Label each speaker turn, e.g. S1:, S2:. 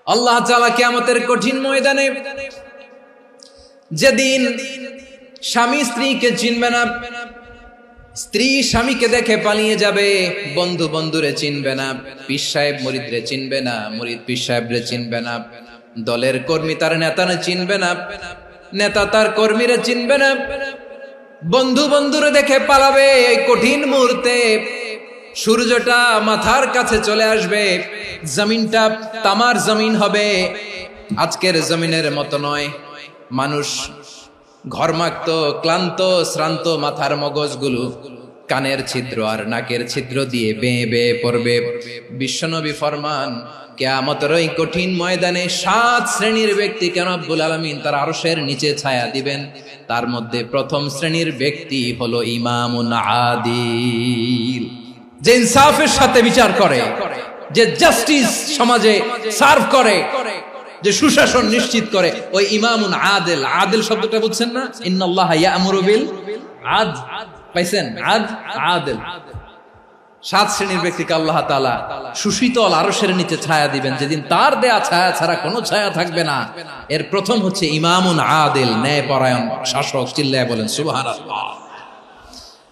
S1: আল্লাহ তাআলা কিয়ামতের কঠিন ময়দানে যেদিন স্বামী স্ত্রীকে চিনবে না, স্ত্রী স্বামীকে দেখে পালিয়ে যাবে, বন্ধু বন্ধুরে চিনবে না, পীর সাহেব মুরিদরে চিনবে না, মুরিদ পীর সাহেবরে চিনবে না, দলের কর্মী তার নেতারে চিনবে না, নেতা তার কর্মীরে চিনবে না, বন্ধু বন্ধুরে দেখে পালাবে। এই কঠিন মুহূর্তে সূর্যটা মাথার কাছে চলে আসবে, জমিনটা তামার জমিন হবে, আজকের জমিনের মতো নয়। মানুষ ঘর্মাক্ত, ক্লান্ত, শ্রান্ত মাথার মগজগুলো কানের ছিদ্র আর নাকের ছিদ্র দিয়ে বেয়ে বেয়ে পড়বে। বিশ্বনবী ফরমান, কিয়ামতের ওই কঠিন ময়দানে 7 শ্রেণীর ব্যক্তিকে রব্বুল আলামিন তার আরশের নিচে ছায়া দিবেন। তার মধ্যে প্রথম শ্রেণীর ব্যক্তি হলো ইমামুন আদিল, যে ইনসাফের সাথে বিচার করে, যে জাস্টিস সমাজে সার্ভ করে, যে সুশাসন নিশ্চিত করে, ওই ইমামুন আদিল। আদিল শব্দটা বুঝছেন না? ইন্নাল্লাহা ইয়া'মুরু বিল আদল, পাইছেন? আদিল। 7 শ্রেণীর ব্যক্তিকে আল্লাহ তাআলা সুশীতল আরশের নিচে ছায়া দিবেন, যেদিন তার দেয়া ছায়া ছাড়া কোনো ছায়া থাকবে না। এর প্রথম হচ্ছে ইমামুন আদিল, ন্যায়পরায়ণ শাসক। চিল্লায় বলেন সুবহানাল্লাহ।